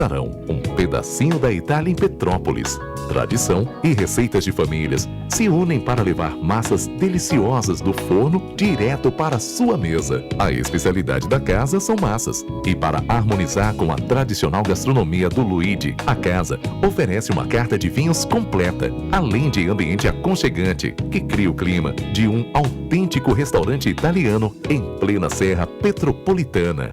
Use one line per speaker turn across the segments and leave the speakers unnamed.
Um pedacinho da Itália em Petrópolis. Tradição e receitas de famílias se unem para levar massas deliciosas do forno direto para a sua mesa. A especialidade da casa são massas. E para harmonizar com a tradicional gastronomia do Luigi, a casa oferece uma carta de vinhos completa, além de ambiente aconchegante, que cria o clima de um autêntico restaurante italiano em plena Serra Petropolitana.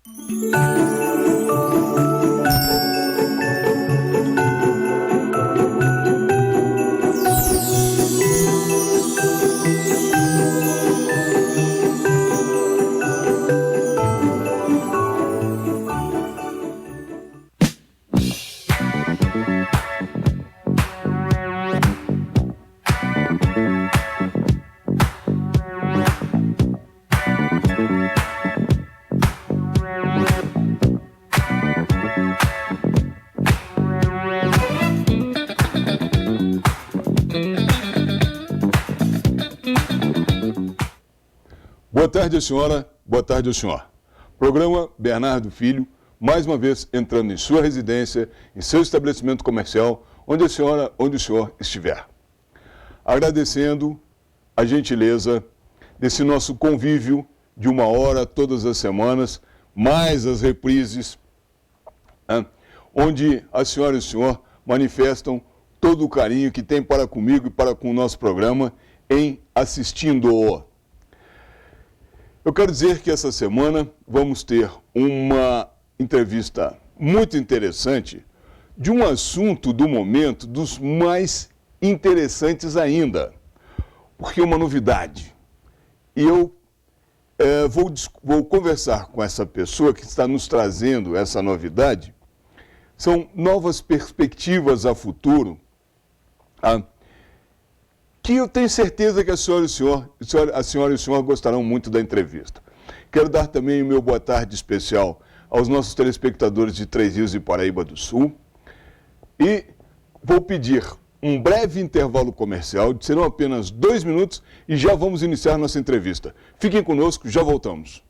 Boa tarde, senhora. Boa tarde, senhor. Programa Bernardo Filho, mais uma vez entrando em sua residência, em seu estabelecimento comercial, onde o senhor estiver. Agradecendo a gentileza desse nosso convívio de 1 hora todas as semanas, mais as reprises, onde a senhora e o senhor manifestam todo o carinho que tem para comigo e para com o nosso programa em assistindo-o. Eu quero dizer que essa semana vamos ter uma entrevista muito interessante de um assunto do momento dos mais interessantes ainda, porque é uma novidade. E eu vou conversar com essa pessoa que está nos trazendo essa novidade. São novas perspectivas a futuro, que eu tenho certeza que a senhora e o senhor gostarão muito da entrevista. Quero dar também o meu boa tarde especial aos nossos telespectadores de Três Rios e Paraíba do Sul. E vou pedir um breve intervalo comercial, serão apenas 2 minutos, e já vamos iniciar nossa entrevista. Fiquem conosco, já voltamos.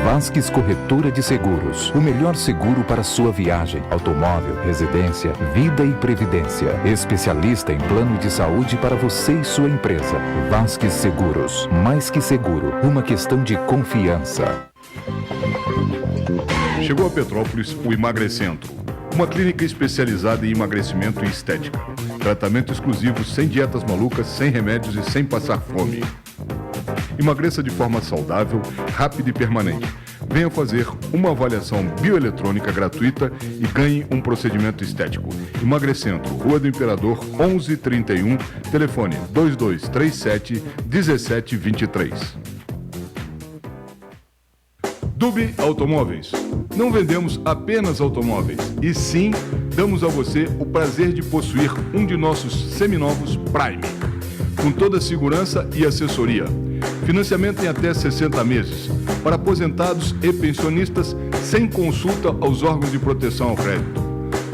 Vasques Corretora de Seguros. O melhor seguro para sua viagem, automóvel, residência, vida e previdência. Especialista em plano de saúde para você e sua empresa. Vasques Seguros. Mais que seguro, uma questão de confiança.
Chegou a Petrópolis o Emagrecentro, uma clínica especializada em emagrecimento e estética. Tratamento exclusivo, sem dietas malucas, sem remédios e sem passar fome. Emagreça de forma saudável, rápida e permanente. Venha fazer uma avaliação bioeletrônica gratuita e ganhe um procedimento estético. Emagrecentro, Rua do Imperador, 1131, telefone 2237-1723. Dub Automóveis. Não vendemos apenas automóveis, e sim damos a você o prazer de possuir um de nossos seminovos Prime, com toda a segurança e assessoria. Financiamento em até 60 meses, para aposentados e pensionistas, sem consulta aos órgãos de proteção ao crédito.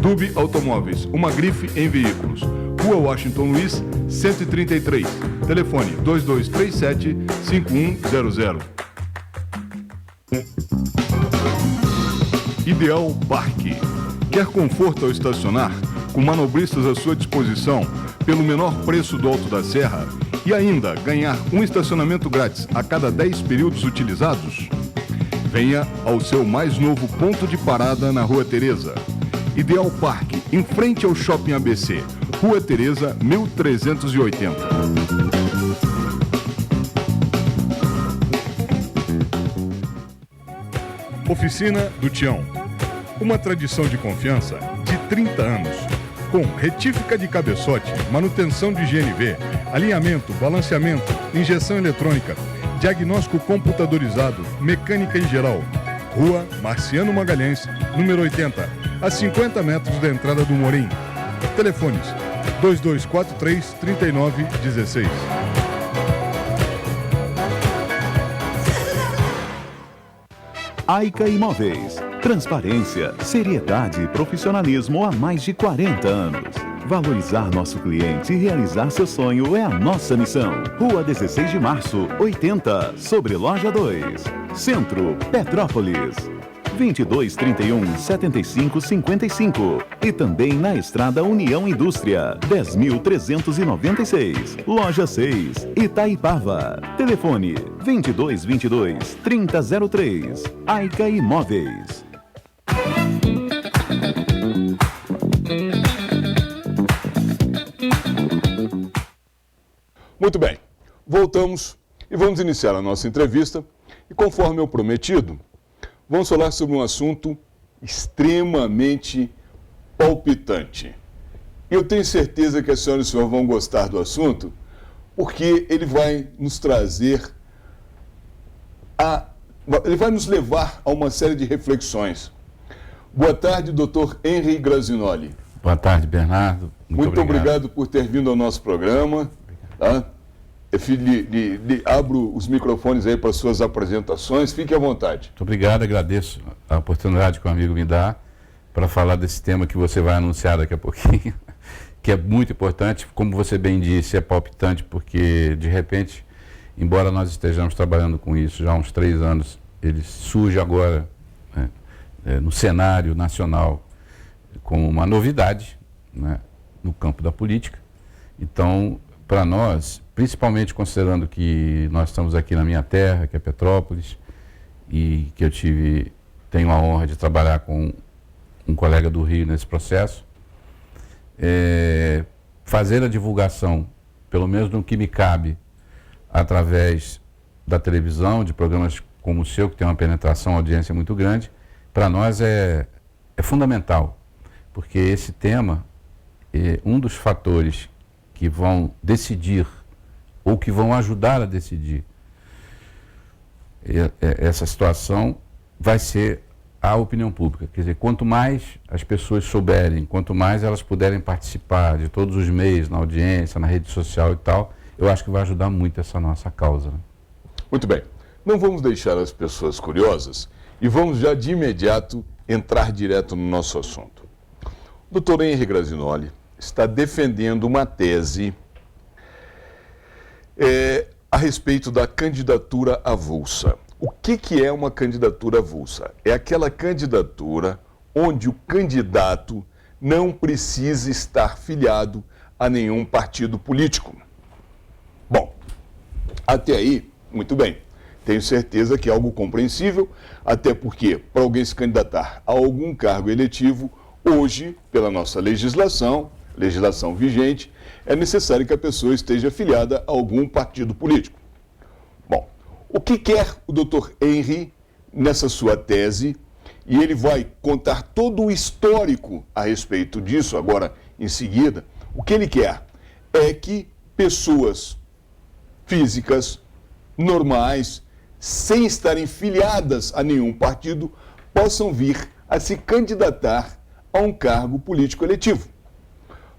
Dub Automóveis, uma grife em veículos. Rua Washington Luiz, 133. Telefone 2237-5100. Ideal Parque. Quer conforto ao estacionar? Com manobristas à sua disposição, pelo menor preço do Alto da Serra? E ainda ganhar um estacionamento grátis a cada 10 períodos utilizados? Venha ao seu mais novo ponto de parada na Rua Teresa. Ideal Parque, em frente ao Shopping ABC, Rua Teresa, 1380. Oficina do Tião. Uma tradição de confiança de 30 anos. Com retífica de cabeçote, manutenção de GNV, alinhamento, balanceamento, injeção eletrônica, diagnóstico computadorizado, mecânica em geral. Rua Marciano Magalhães, número 80, a 50 metros da entrada do Morim. Telefones 2243-3916.
Aica Imóveis. Transparência, seriedade e profissionalismo há mais de 40 anos. Valorizar nosso cliente e realizar seu sonho é a nossa missão. Rua 16 de Março, 80, sobre Loja 2. Centro, Petrópolis. 2231-7555. E também na Estrada União Indústria, 10.396. Loja 6, Itaipava. Telefone 2222-3003. Aica Imóveis.
Muito bem, voltamos e vamos iniciar a nossa entrevista. E conforme eu prometido, vamos falar sobre um assunto extremamente palpitante. Eu tenho certeza que a senhora e o senhor vão gostar do assunto, porque ele vai nos trazer ele vai nos levar a uma série de reflexões. Boa tarde, doutor Henry Grazinoli.
Boa tarde, Bernardo.
Muito obrigado por ter vindo ao nosso programa. Tá? Abro os microfones aí para suas apresentações. Fique à vontade.
Muito obrigado, agradeço a oportunidade que o amigo me dá para falar desse tema que você vai anunciar daqui a pouquinho, que é muito importante. Como você bem disse, é palpitante porque, de repente, embora nós estejamos trabalhando com isso já há uns 3 anos, ele surge agora, né, no cenário nacional como uma novidade, né, no campo da política. Então, para nós, principalmente considerando que nós estamos aqui na minha terra, que é Petrópolis, e que eu tenho a honra de trabalhar com um colega do Rio nesse processo, fazer a divulgação, pelo menos no que me cabe, através da televisão, de programas como o seu, que tem uma penetração, uma audiência muito grande, para nós é fundamental, porque esse tema é um dos fatores que vão decidir ou que vão ajudar a decidir essa situação vai ser a opinião pública. Quer dizer, quanto mais as pessoas souberem, quanto mais elas puderem participar de todos os meios, na audiência, na rede social e tal, eu acho que vai ajudar muito essa nossa causa. Né?
Muito bem. Não vamos deixar as pessoas curiosas e vamos já de imediato entrar direto no nosso assunto. O Dr. Henry Grazinoli está defendendo uma tese a respeito da candidatura avulsa. O que é uma candidatura avulsa? É aquela candidatura onde o candidato não precisa estar filiado a nenhum partido político. Bom, até aí, muito bem. Tenho certeza que é algo compreensível, até porque, para alguém se candidatar a algum cargo eletivo, hoje, pela nossa legislação vigente, é necessário que a pessoa esteja afiliada a algum partido político. Bom, o que quer o Dr. Henry nessa sua tese? E ele vai contar todo o histórico a respeito disso agora em seguida. O que ele quer é que pessoas físicas, normais, sem estarem filiadas a nenhum partido, possam vir a se candidatar a um cargo político eletivo.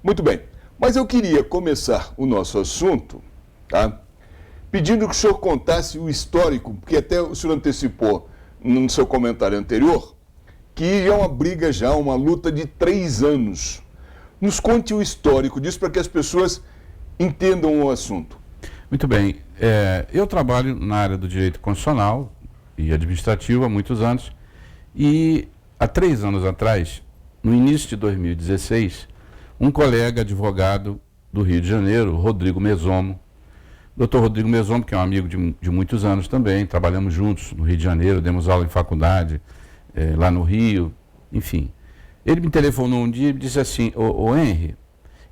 Muito bem, mas eu queria começar o nosso assunto, tá, pedindo que o senhor contasse o histórico, porque até o senhor antecipou no seu comentário anterior, que é uma briga já, uma luta de 3 anos. Nos conte o histórico disso para que as pessoas entendam o assunto.
Muito bem. Eu trabalho na área do direito constitucional e administrativo há muitos anos e há 3 anos atrás, no início de 2016, um colega advogado do Rio de Janeiro, Rodrigo Mesomo, Dr. Rodrigo Mesomo, que é um amigo de muitos anos também, trabalhamos juntos no Rio de Janeiro, demos aula em faculdade, lá no Rio, enfim. Ele me telefonou um dia e disse assim: ô Henry,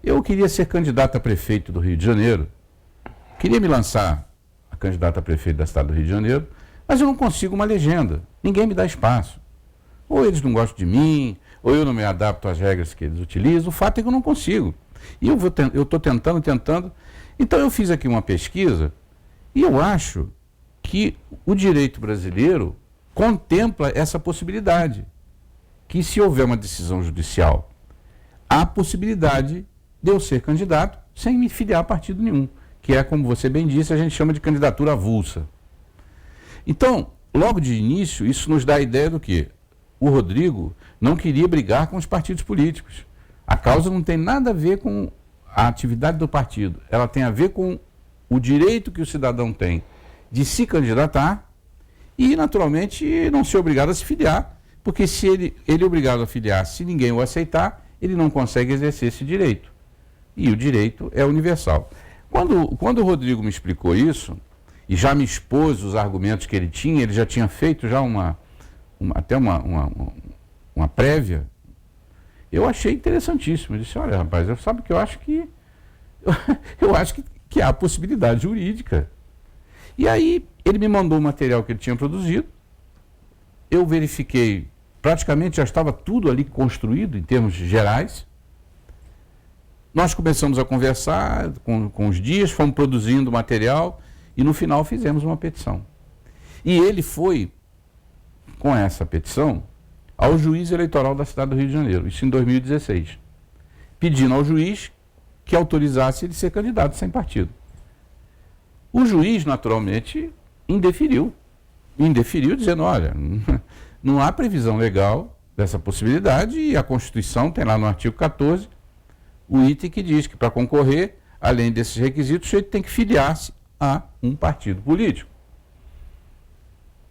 eu queria ser candidato a prefeito do Rio de Janeiro, queria me lançar a candidato a prefeito da cidade do Rio de Janeiro, mas eu não consigo uma legenda, ninguém me dá espaço. Ou eles não gostam de mim, ou eu não me adapto às regras que eles utilizam, o fato é que eu não consigo. E eu estou tentando. Então eu fiz aqui uma pesquisa e eu acho que o direito brasileiro contempla essa possibilidade, que se houver uma decisão judicial, há possibilidade de eu ser candidato sem me filiar a partido nenhum, que é, como você bem disse, a gente chama de candidatura avulsa. Então, logo de início, isso nos dá a ideia do quê? O Rodrigo não queria brigar com os partidos políticos. A causa não tem nada a ver com a atividade do partido. Ela tem a ver com o direito que o cidadão tem de se candidatar e, naturalmente, não ser obrigado a se filiar, porque se ele é obrigado a filiar, se ninguém o aceitar, ele não consegue exercer esse direito. E o direito é universal. Quando o Rodrigo me explicou isso, e já me expôs os argumentos que ele tinha, ele já tinha feito já até uma prévia, eu achei interessantíssimo. Eu disse, olha, rapaz, sabe que eu acho que que há possibilidade jurídica. E aí ele me mandou o material que ele tinha produzido, eu verifiquei, praticamente já estava tudo ali construído em termos gerais. Nós começamos a conversar com os dias, fomos produzindo material e no final fizemos uma petição. E ele foi, com essa petição, ao juiz eleitoral da cidade do Rio de Janeiro, isso em 2016, pedindo ao juiz que autorizasse ele ser candidato sem partido. O juiz, naturalmente, indeferiu, dizendo, olha, não há previsão legal dessa possibilidade e a Constituição tem lá no artigo 14 o item que diz que para concorrer, além desses requisitos, o sujeito tem que filiar-se a um partido político.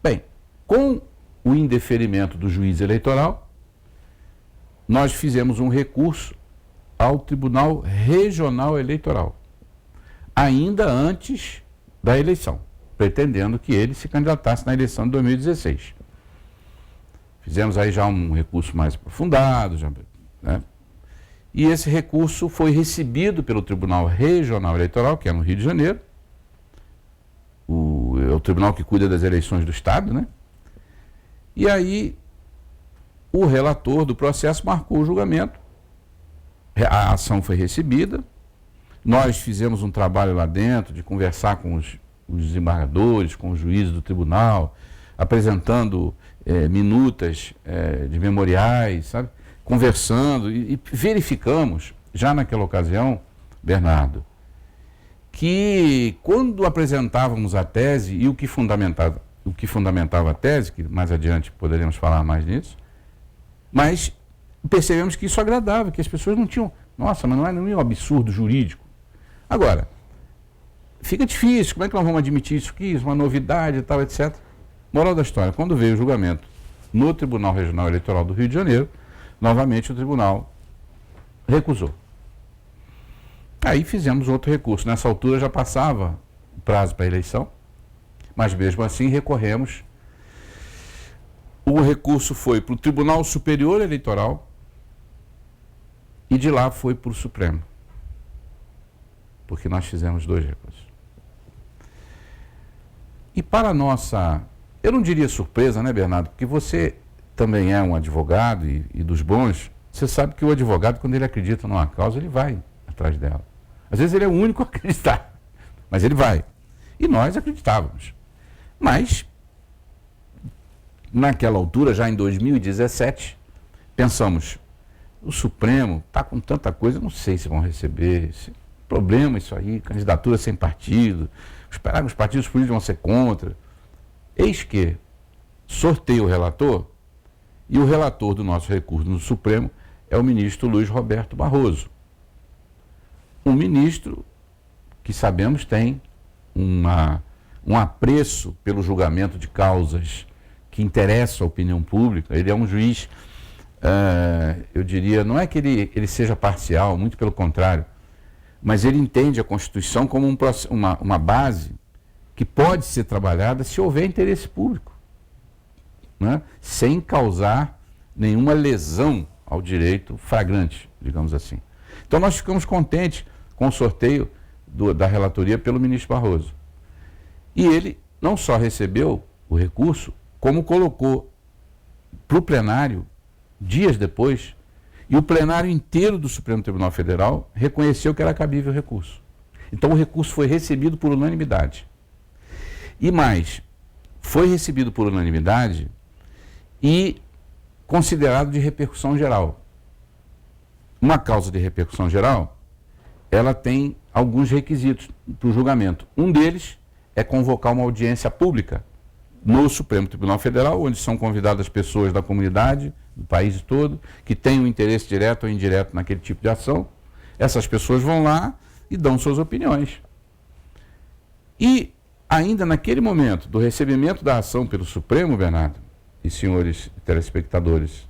Bem, com o indeferimento do juiz eleitoral, nós fizemos um recurso ao Tribunal Regional Eleitoral, ainda antes da eleição, pretendendo que ele se candidatasse na eleição de 2016. Fizemos aí já um recurso mais aprofundado, né? E esse recurso foi recebido pelo Tribunal Regional Eleitoral, que é no Rio de Janeiro, é o tribunal que cuida das eleições do Estado, né? E aí o relator do processo marcou o julgamento, a ação foi recebida, nós fizemos um trabalho lá dentro de conversar com os desembargadores, com os juízes do tribunal, apresentando minutas de memoriais, sabe? Conversando e verificamos, já naquela ocasião, Bernardo, que quando apresentávamos a tese e o que fundamentava a tese, que mais adiante poderemos falar mais nisso, mas percebemos que isso agradava, que as pessoas não tinham, nossa, mas não é nenhum absurdo jurídico. Agora, fica difícil, como é que nós vamos admitir isso aqui, isso é uma novidade e tal, etc. Moral da história, quando veio o julgamento no Tribunal Regional Eleitoral do Rio de Janeiro, novamente o tribunal recusou. Aí fizemos outro recurso. Nessa altura já passava o prazo para a eleição, mas mesmo assim recorremos. O recurso foi para o Tribunal Superior Eleitoral e de lá foi para o Supremo, porque nós fizemos 2 recursos. E para nossa, eu não diria surpresa, né, Bernardo, porque você também é um advogado e dos bons, você sabe que o advogado, quando ele acredita numa causa, ele vai atrás dela. Às vezes ele é o único a acreditar, mas ele vai. E nós acreditávamos. Mas, naquela altura, já em 2017, pensamos, o Supremo está com tanta coisa, não sei se vão receber, problema isso aí, candidatura sem partido, os partidos políticos vão ser contra. Eis que sorteia o relator, e o relator do nosso recurso no Supremo é o ministro Luiz Roberto Barroso. Um ministro que sabemos tem um apreço pelo julgamento de causas que interessam a opinião pública. Ele é um juiz, eu diria, não é que ele seja parcial, muito pelo contrário, mas ele entende a Constituição como uma base que pode ser trabalhada se houver interesse público, né? Sem causar nenhuma lesão ao direito flagrante, digamos assim. Então nós ficamos contentes com o sorteio da relatoria pelo ministro Barroso. E ele não só recebeu o recurso, como colocou para o plenário, dias depois, e o plenário inteiro do Supremo Tribunal Federal reconheceu que era cabível o recurso. Então o recurso foi recebido por unanimidade. E mais, foi recebido por unanimidade e considerado de repercussão geral. Uma causa de repercussão geral, ela tem alguns requisitos para o julgamento. Um deles é convocar uma audiência pública no Supremo Tribunal Federal, onde são convidadas pessoas da comunidade, do país todo, que têm um interesse direto ou indireto naquele tipo de ação. Essas pessoas vão lá e dão suas opiniões. E ainda naquele momento do recebimento da ação pelo Supremo, Bernardo e senhores telespectadores,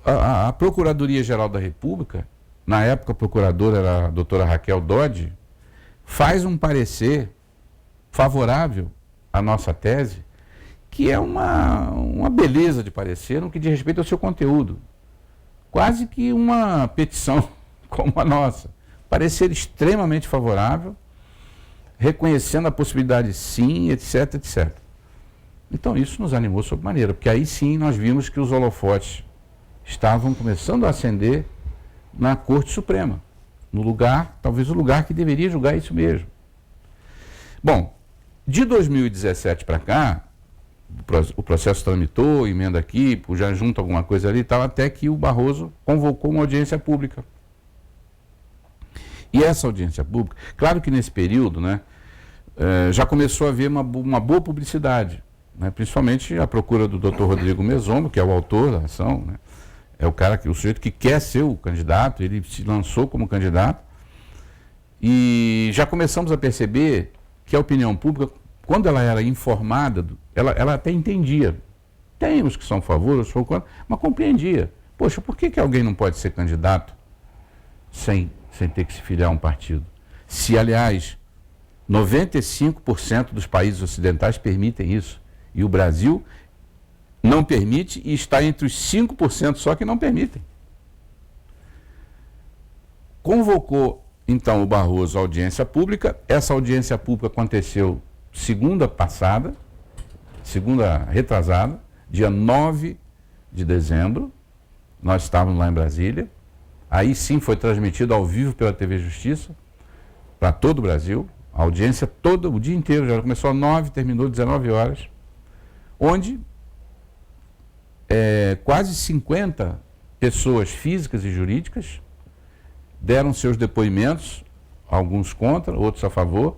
a Procuradoria-Geral da República, na época a procuradora era a doutora Raquel Dodge, faz um parecer favorável à nossa tese, que é uma beleza de parecer no que diz respeito ao seu conteúdo. Quase que uma petição como a nossa. Parecer extremamente favorável, reconhecendo a possibilidade sim, etc, etc. Então isso nos animou sobremaneira, porque aí sim nós vimos que os holofotes estavam começando a acender na Corte Suprema, no lugar, talvez o lugar que deveria julgar isso mesmo. Bom, de 2017 para cá, o processo tramitou, emenda aqui, já junta alguma coisa ali e tal, até que o Barroso convocou uma audiência pública. E essa audiência pública, claro que nesse período, né, já começou a haver uma boa publicidade, né, principalmente a procura do Dr. Rodrigo Mesomo, que é o autor da ação, né, é o sujeito que quer ser o candidato, ele se lançou como candidato, e já começamos a perceber que a opinião pública, quando ela era informada, ela até entendia. Tem os que são a favor, os que são contra, mas compreendia. Poxa, por que alguém não pode ser candidato sem ter que se filiar a um partido? Se, aliás, 95% dos países ocidentais permitem isso. E o Brasil não permite e está entre os 5% só que não permitem. Convocou, então, o Barroso à audiência pública. Essa audiência pública aconteceu segunda retrasada, dia 9 de dezembro. Nós estávamos lá em Brasília. Aí sim foi transmitido ao vivo pela TV Justiça, para todo o Brasil. A audiência todo o dia inteiro, já começou às 9, terminou às 19 horas, onde quase 50 pessoas físicas e jurídicas deram seus depoimentos, alguns contra, outros a favor,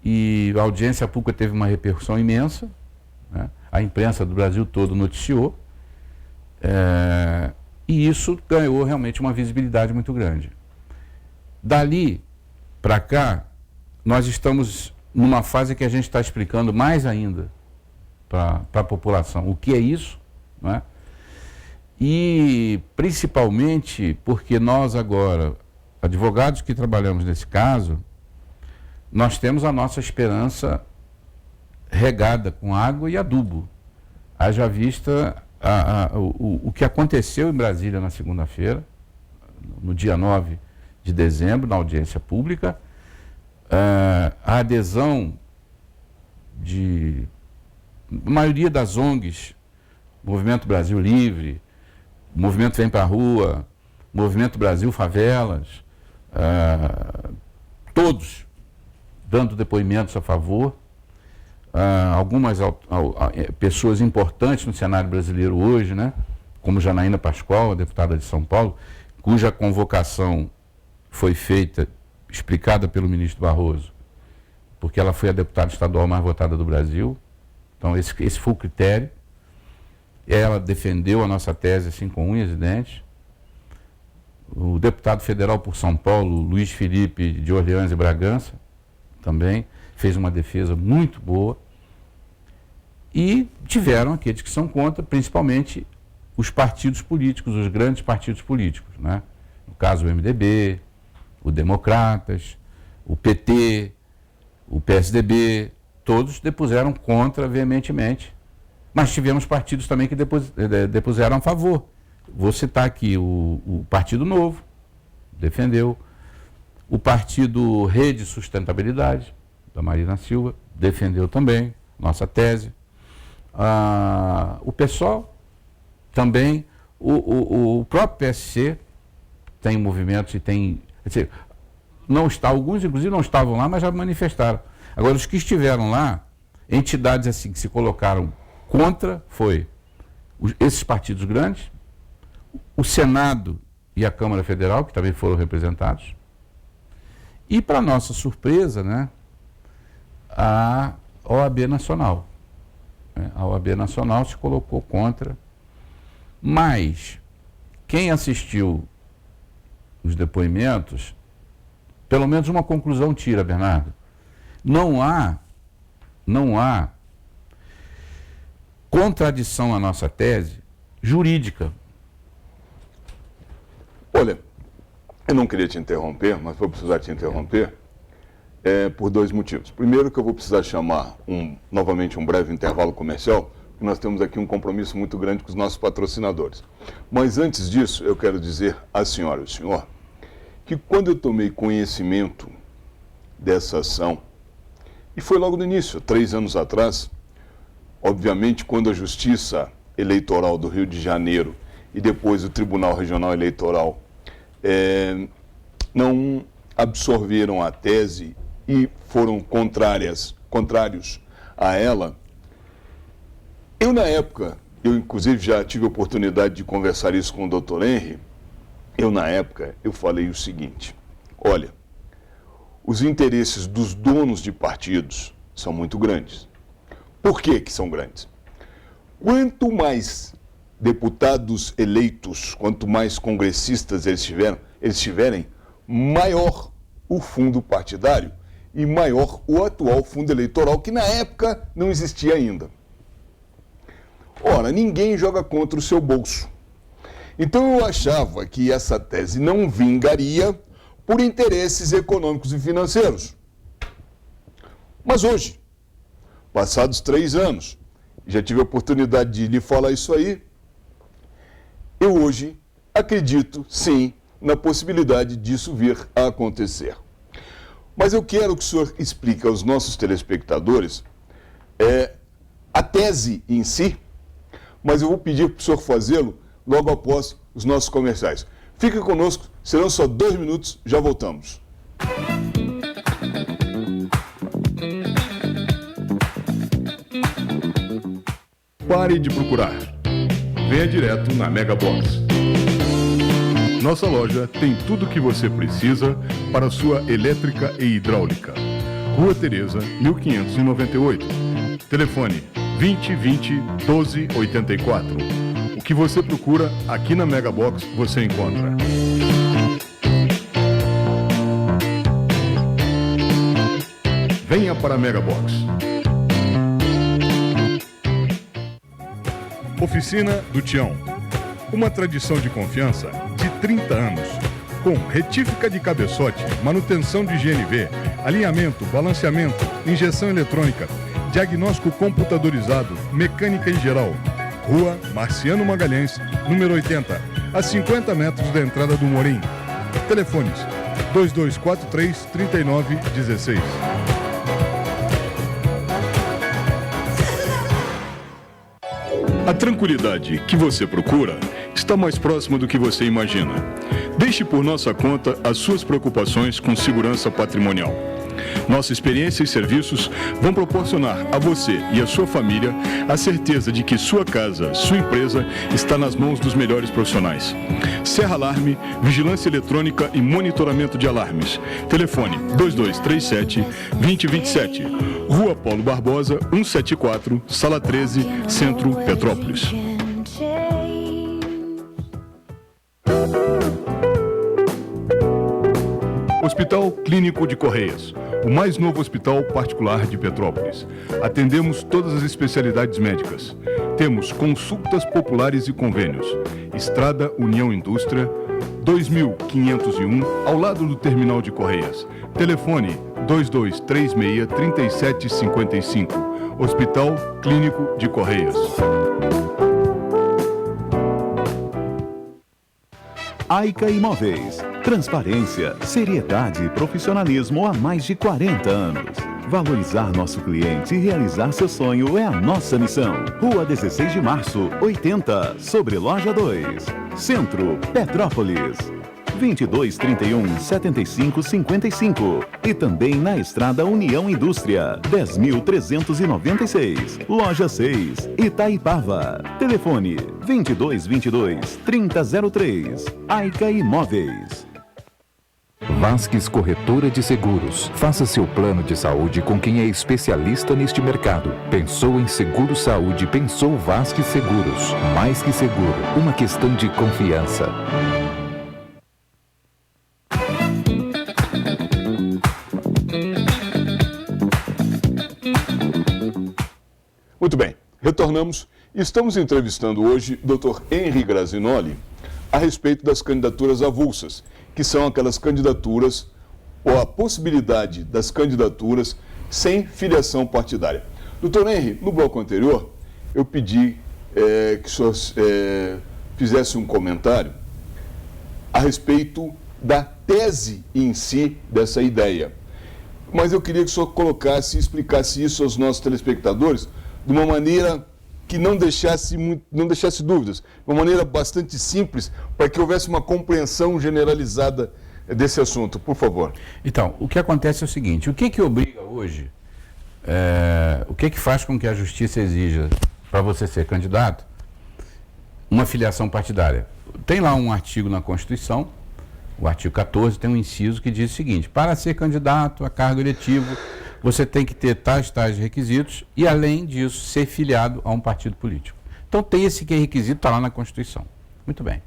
e a audiência pública teve uma repercussão imensa, né? A imprensa do Brasil todo noticiou, e isso ganhou realmente uma visibilidade muito grande. Dali para cá, nós estamos numa fase que a gente está explicando mais ainda para a população o que é isso, né? E principalmente porque nós agora, advogados que trabalhamos nesse caso, nós temos a nossa esperança regada com água e adubo. Haja vista o que aconteceu em Brasília na segunda-feira, no dia 9 de dezembro, na audiência pública, a adesão de maioria das ONGs, Movimento Brasil Livre, Movimento Vem Pra Rua, Movimento Brasil Favelas, todos dando depoimentos a favor, algumas pessoas importantes no cenário brasileiro hoje, né, como Janaína Pascoal, a deputada de São Paulo, cuja convocação foi feita, explicada pelo ministro Barroso, porque ela foi a deputada estadual mais votada do Brasil. Então esse foi o critério. Ela defendeu a nossa tese assim com unhas e dentes. O deputado federal por São Paulo, Luiz Felipe de Orleans e Bragança, também fez uma defesa muito boa. E tiveram aqueles que são contra, principalmente os partidos políticos, os grandes partidos políticos, né? No caso o MDB, o Democratas, o PT, o PSDB, todos depuseram contra veementemente. Mas tivemos partidos também que depuseram a favor. Vou citar aqui o Partido Novo, defendeu. O Partido Rede Sustentabilidade, da Marina Silva, defendeu também nossa tese. O PSOL também. O próprio PSC tem movimentos e tem... Quer dizer, alguns inclusive não estavam lá, mas já manifestaram. Agora, os que estiveram lá, entidades assim que se colocaram contra, esses partidos grandes, o Senado e a Câmara Federal, que também foram representados, e, para nossa surpresa, né, a OAB Nacional. A OAB Nacional se colocou contra, mas quem assistiu os depoimentos, pelo menos uma conclusão tira, Bernardo. Não há contradição à nossa tese jurídica.
Olha, eu não queria te interromper, mas vou precisar te interromper por dois motivos. Primeiro, que eu vou precisar chamar novamente um breve intervalo comercial, porque nós temos aqui um compromisso muito grande com os nossos patrocinadores. Mas antes disso, eu quero dizer à senhora e ao senhor que quando eu tomei conhecimento dessa ação, e foi logo no início, 3 anos atrás, obviamente quando a Justiça Eleitoral do Rio de Janeiro e depois o Tribunal Regional Eleitoral não absorveram a tese e foram contrários a ela, eu na época, eu inclusive já tive a oportunidade de conversar isso com o Dr. Henry, eu falei o seguinte: olha, os interesses dos donos de partidos são muito grandes. Por que são grandes? Quanto mais deputados eleitos, quanto mais congressistas eles tiverem, maior o fundo partidário e maior o atual fundo eleitoral, que na época não existia ainda. Ora, ninguém joga contra o seu bolso. Então eu achava que essa tese não vingaria por interesses econômicos e financeiros. Mas hoje, passados 3 anos, já tive a oportunidade de lhe falar isso aí, eu hoje acredito, sim, na possibilidade disso vir a acontecer. Mas eu quero que o senhor explique aos nossos telespectadores a tese em si, mas eu vou pedir para o senhor fazê-lo logo após os nossos comerciais. Fique conosco, serão só 2 minutos, já voltamos.
Pare de procurar. Venha direto na Megabox. Nossa loja tem tudo o que você precisa para sua elétrica e hidráulica. Rua Tereza, 1598. Telefone 2020 1284. O que você procura aqui na Megabox você encontra. Venha para a Megabox. Oficina do Tião. Uma tradição de confiança de 30 anos. Com retífica de cabeçote, manutenção de GNV, alinhamento, balanceamento, injeção eletrônica, diagnóstico computadorizado, mecânica em geral. Rua Marciano Magalhães, número 80, a 50 metros da entrada do Morim. Telefones 2243-3916. A tranquilidade que você procura está mais próxima do que você imagina. Deixe por nossa conta as suas preocupações com segurança patrimonial. Nossa experiência e serviços vão proporcionar a você e a sua família a certeza de que sua casa, sua empresa está nas mãos dos melhores profissionais. Serra Alarme, vigilância eletrônica e monitoramento de alarmes. Telefone 2237-2027. Rua Paulo Barbosa, 174, Sala 13, Centro, Petrópolis. Hospital Clínico de Correias, o mais novo hospital particular de Petrópolis. Atendemos todas as especialidades médicas. Temos consultas populares e convênios. Estrada União Indústria, 2501, ao lado do Terminal de Correias. Telefone 2236-3755. Hospital Clínico de Correias.
Aica Imóveis. Transparência, seriedade e profissionalismo há mais de 40 anos. Valorizar nosso cliente e realizar seu sonho é a nossa missão. Rua 16 de Março, 80, sobre Loja 2. Centro, Petrópolis. 2231-7555. E também na Estrada União Indústria, 10.396. Loja 6, Itaipava. Telefone 2222-3003. Aica Imóveis.
Vasques Corretora de Seguros. Faça seu plano de saúde com quem é especialista neste mercado. Pensou em seguro saúde, pensou Vasques Seguros. Mais que seguro, uma questão de confiança.
Muito bem, retornamos. Estamos entrevistando hoje o Dr. Henry Grazinoli a respeito das candidaturas avulsas, que são aquelas candidaturas ou a possibilidade das candidaturas sem filiação partidária. Dr. Henry, no bloco anterior, eu pedi que o senhor fizesse um comentário a respeito da tese em si dessa ideia. Mas eu queria que o senhor colocasse e explicasse isso aos nossos telespectadores de uma maneira que não deixasse dúvidas, de uma maneira bastante simples, para que houvesse uma compreensão generalizada desse assunto. Por favor.
Então, o que acontece é o seguinte, o que obriga hoje, o que faz com que a justiça exija para você ser candidato uma filiação partidária? Tem lá um artigo na Constituição, o artigo 14, tem um inciso que diz o seguinte: para ser candidato a cargo eletivo, você tem que ter tais requisitos e, além disso, ser filiado a um partido político. Então, tem esse que é requisito, está lá na Constituição. Muito bem.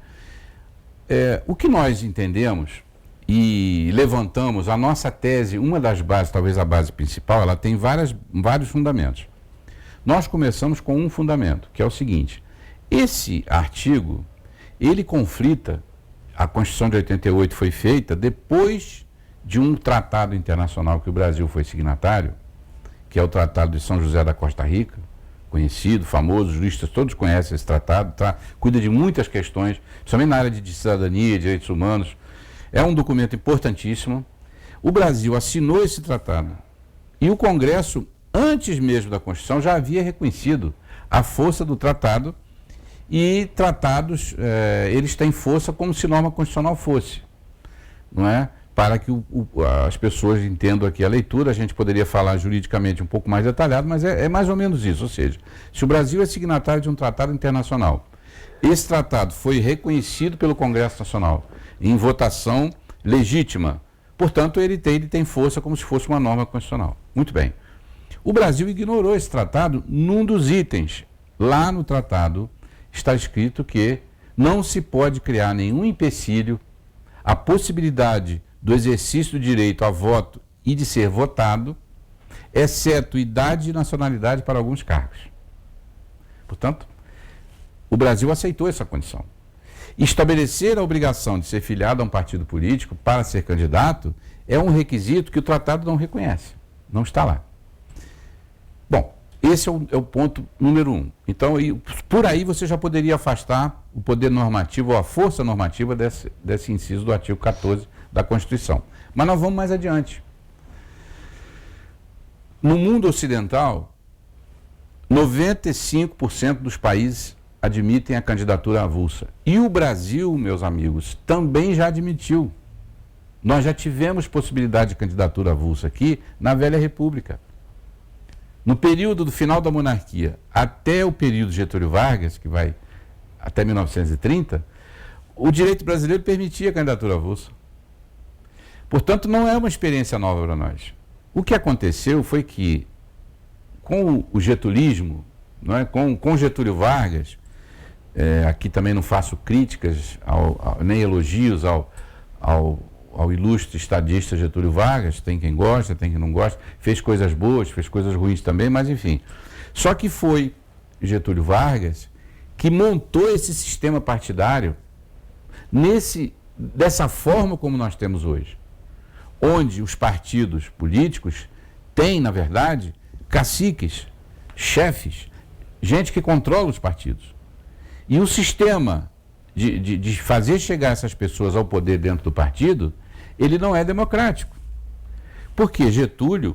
O que nós entendemos e levantamos, a nossa tese, uma das bases, talvez a base principal, ela tem vários fundamentos. Nós começamos com um fundamento, que é o seguinte: esse artigo, ele conflita, a Constituição de 88 foi feita depois de um tratado internacional que o Brasil foi signatário, que é o Tratado de São José da Costa Rica, conhecido, famoso, os juristas todos conhecem esse tratado, cuida de muitas questões, principalmente na área de cidadania, direitos humanos. É um documento importantíssimo. O Brasil assinou esse tratado e o Congresso, antes mesmo da Constituição, já havia reconhecido a força do tratado, e tratados, eles têm força como se norma constitucional fosse, não é? Para que as pessoas entendam aqui a leitura, a gente poderia falar juridicamente um pouco mais detalhado, mas é mais ou menos isso. Ou seja, se o Brasil é signatário de um tratado internacional, esse tratado foi reconhecido pelo Congresso Nacional em votação legítima, portanto ele tem força como se fosse uma norma constitucional. Muito bem. O Brasil ignorou esse tratado num dos itens. Lá no tratado está escrito que não se pode criar nenhum empecilho à possibilidade do exercício do direito a voto e de ser votado, exceto idade e nacionalidade para alguns cargos. Portanto, o Brasil aceitou essa condição. Estabelecer a obrigação de ser filiado a um partido político para ser candidato é um requisito que o tratado não reconhece, não está lá. Bom, esse é o ponto número 1. Então, por aí você já poderia afastar o poder normativo ou a força normativa desse inciso do artigo 14 da Constituição. Mas nós vamos mais adiante. No mundo ocidental, 95% dos países admitem a candidatura avulsa. E o Brasil, meus amigos, também já admitiu. Nós já tivemos possibilidade de candidatura avulsa aqui na Velha República. No período do final da monarquia até o período de Getúlio Vargas, que vai até 1930, o direito brasileiro permitia a candidatura avulsa. Portanto, não é uma experiência nova para nós. O que aconteceu foi que, com o getulismo, não é? com Getúlio Vargas, aqui também não faço críticas, nem elogios ao ilustre estadista Getúlio Vargas, tem quem gosta, tem quem não gosta, fez coisas boas, fez coisas ruins também, mas enfim. Só que foi Getúlio Vargas que montou esse sistema partidário dessa forma como nós temos hoje, onde os partidos políticos têm, na verdade, caciques, chefes, gente que controla os partidos. E o sistema de fazer chegar essas pessoas ao poder dentro do partido, ele não é democrático. Porque Getúlio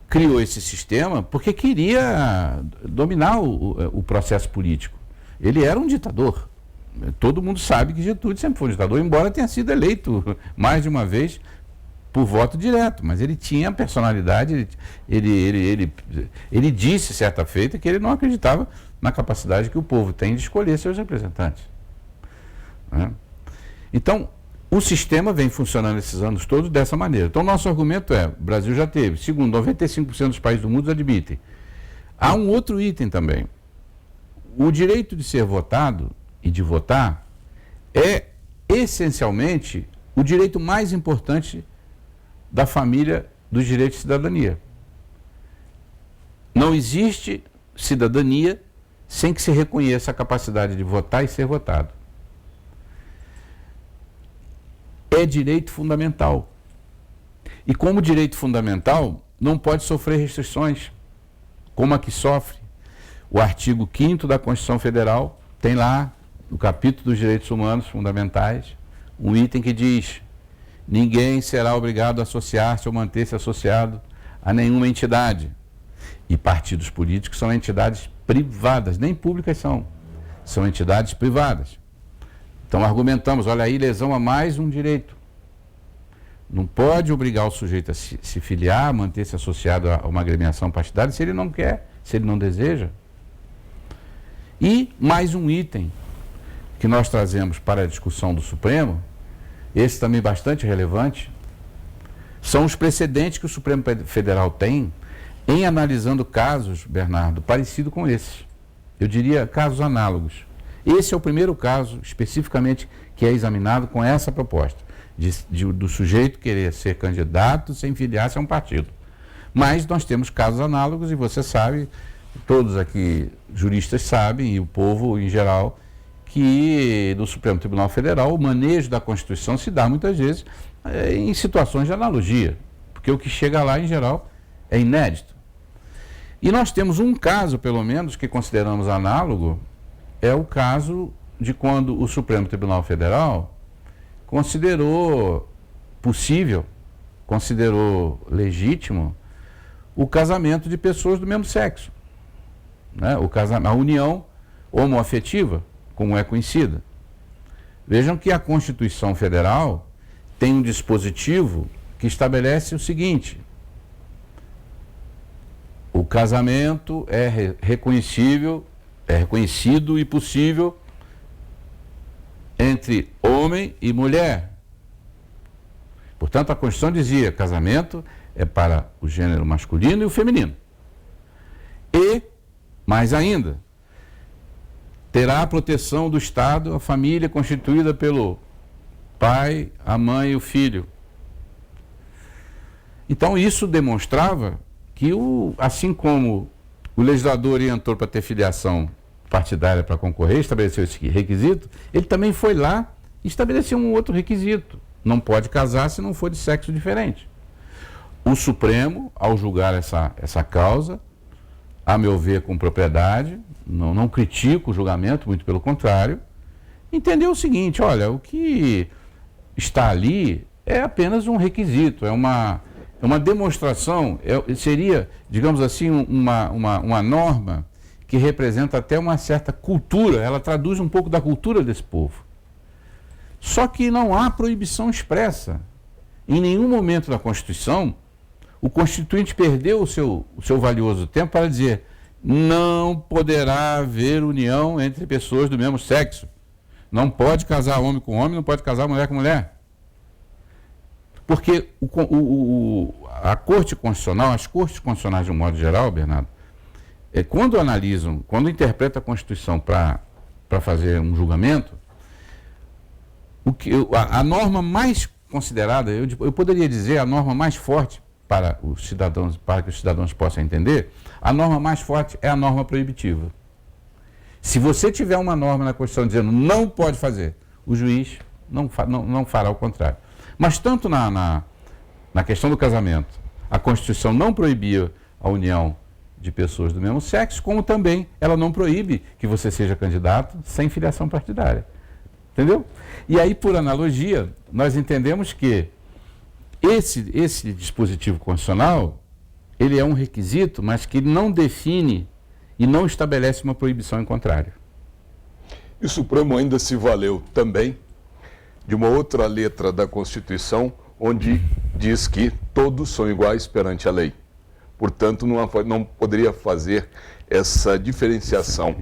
criou esse sistema porque queria dominar o processo político. Ele era um ditador. Todo mundo sabe que Getúlio sempre foi um ditador, embora tenha sido eleito mais de uma vez por voto direto, mas ele tinha personalidade, ele disse certa feita que ele não acreditava na capacidade que o povo tem de escolher seus representantes. Né? Então, o sistema vem funcionando esses anos todos dessa maneira. Então, nosso argumento é, o Brasil já teve. Segundo, 95% dos países do mundo admitem. Há um outro item também. O direito de ser votado e de votar é, essencialmente, o direito mais importante da família dos direitos de cidadania. Não existe cidadania sem que se reconheça a capacidade de votar e ser votado. É direito fundamental. E como direito fundamental, não pode sofrer restrições, como a que sofre. O artigo 5º da Constituição Federal tem lá, no capítulo dos direitos humanos fundamentais, um item que diz: ninguém será obrigado a associar-se ou manter-se associado a nenhuma entidade. E partidos políticos são entidades privadas, nem públicas são entidades privadas. Então argumentamos, olha aí, lesão a mais um direito. Não pode obrigar o sujeito a se filiar, manter-se associado a uma agremiação partidária se ele não quer, se ele não deseja. E mais um item que nós trazemos para a discussão do Supremo, esse também bastante relevante, são os precedentes que o Supremo Federal tem em analisando casos, Bernardo, parecido com esse. Eu diria casos análogos. Esse é o primeiro caso, especificamente, que é examinado com essa proposta, do sujeito querer ser candidato sem filiar-se a um partido. Mas nós temos casos análogos e você sabe, todos aqui juristas sabem, e o povo em geral, que no Supremo Tribunal Federal o manejo da Constituição se dá muitas vezes em situações de analogia, porque o que chega lá em geral é inédito. E nós temos um caso, pelo menos, que consideramos análogo, é o caso de quando o Supremo Tribunal Federal considerou possível, considerou legítimo o casamento de pessoas do mesmo sexo, né? A união homoafetiva, como é conhecida. Vejam que a Constituição Federal tem um dispositivo que estabelece o seguinte: o casamento é reconhecido e possível entre homem e mulher. Portanto, a Constituição dizia: casamento é para o gênero masculino e o feminino. E, mais ainda, terá a proteção do Estado a família constituída pelo pai, a mãe e o filho. Então, isso demonstrava que, assim como o legislador orientou para ter filiação partidária para concorrer, estabeleceu esse requisito, ele também foi lá e estabeleceu um outro requisito: não pode casar se não for de sexo diferente. O Supremo, ao julgar essa causa, a meu ver com propriedade, não critico o julgamento, muito pelo contrário, entendeu o seguinte: olha, o que está ali é apenas um requisito, é uma demonstração, seria, digamos assim, uma norma que representa até uma certa cultura, ela traduz um pouco da cultura desse povo. Só que não há proibição expressa. Em nenhum momento da Constituição, o Constituinte perdeu o seu valioso tempo para dizer: não poderá haver união entre pessoas do mesmo sexo. Não pode casar homem com homem, não pode casar mulher com mulher. Porque a Corte Constitucional, as Cortes Constitucionais de um modo geral, Bernardo, quando interpretam a Constituição para fazer um julgamento, a norma mais considerada, eu poderia dizer a norma mais forte para que os cidadãos possam entender, a norma mais forte é a norma proibitiva. Se você tiver uma norma na Constituição dizendo não pode fazer, o juiz não fará o contrário. Mas tanto na questão do casamento, a Constituição não proibia a união de pessoas do mesmo sexo, como também ela não proíbe que você seja candidato sem filiação partidária. Entendeu? E aí, por analogia, nós entendemos que esse dispositivo constitucional, ele é um requisito, mas que não define e não estabelece uma proibição em contrário.
E o Supremo ainda se valeu também de uma outra letra da Constituição, onde diz que todos são iguais perante a lei. portanto não poderia fazer essa diferenciação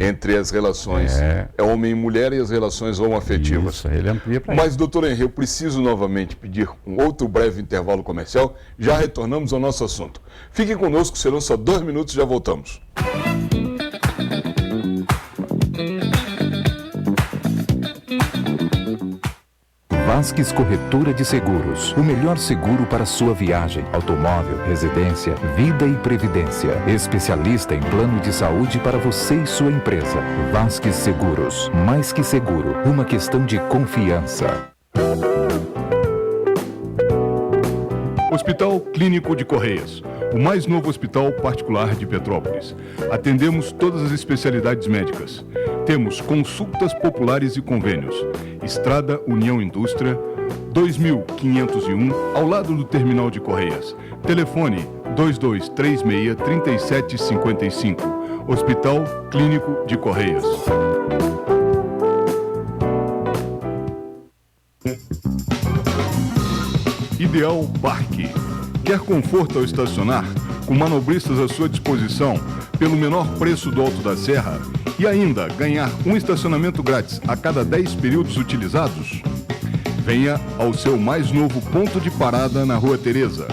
entre as relações homem e mulher e as relações homoafetivas.
Isso, ele amplia para
Mas, doutor Henry, eu preciso novamente pedir um outro breve intervalo comercial. Já retornamos ao nosso assunto. Fiquem conosco, serão só 2 minutos, já voltamos.
Vasques Corretora de Seguros. O melhor seguro para sua viagem, automóvel, residência, vida e previdência. Especialista em plano de saúde para você e sua empresa. Vasques Seguros. Mais que seguro, uma questão de confiança.
Hospital Clínico de Correias, o mais novo hospital particular de Petrópolis. Atendemos todas as especialidades médicas. Temos consultas populares e convênios. Estrada União Indústria, 2501, ao lado do terminal de Correias. Telefone 2236-3755. Hospital Clínico de Correias. Ideal Parque. Quer conforto ao estacionar? Com manobristas à sua disposição, pelo menor preço do Alto da Serra? E ainda ganhar um estacionamento grátis a cada 10 períodos utilizados? Venha ao seu mais novo ponto de parada na Rua Teresa.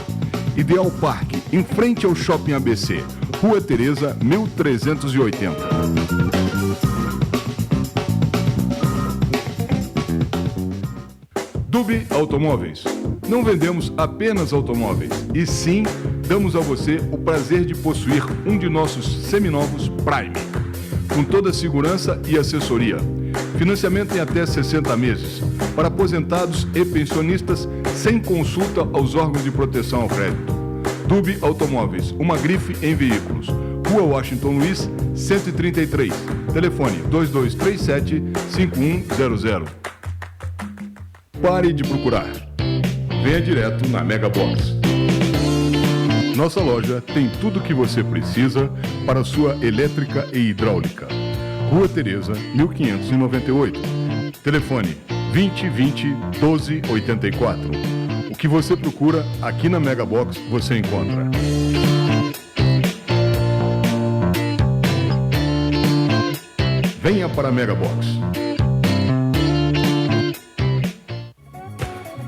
Ideal Parque, em frente ao Shopping ABC, Rua Teresa, 1380. Dubi Automóveis. Não vendemos apenas automóveis, e sim damos a você o prazer de possuir um de nossos seminovos Prime, com toda a segurança e assessoria. Financiamento em até 60 meses, para aposentados e pensionistas, sem consulta aos órgãos de proteção ao crédito. Dubi Automóveis, uma grife em veículos. Rua Washington Luiz, 133. Telefone 2237-5100. Pare de procurar. Venha direto na Mega Box. Nossa loja tem tudo o que você precisa para sua elétrica e hidráulica. Rua Teresa, 1598. Telefone 2020-1284. O que você procura aqui na Mega Box você encontra. Venha para a Mega Box.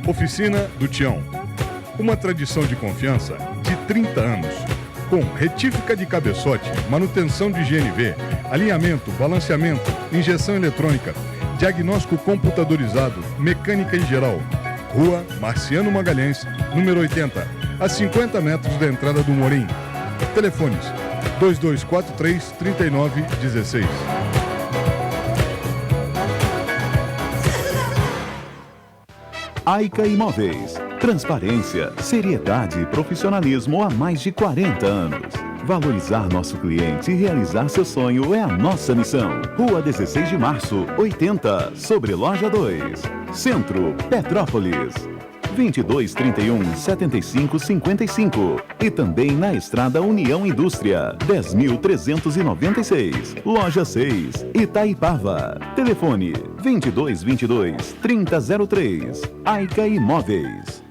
Oficina do Tião. Uma tradição de confiança de 30 anos. Com retífica de cabeçote, manutenção de GNV, alinhamento, balanceamento, injeção eletrônica, diagnóstico computadorizado, mecânica em geral. Rua Marciano Magalhães, número 80, a 50 metros da entrada do Morim. Telefones 2243-3916.
Aica Imóveis. Transparência, seriedade e profissionalismo há mais de 40 anos. Valorizar nosso cliente e realizar seu sonho é a nossa missão. Rua 16 de Março, 80, sobre Loja 2. Centro, Petrópolis. 2231-7555. E também na Estrada União Indústria, 10.396. Loja 6, Itaipava. Telefone 2222-3003. Aica Imóveis.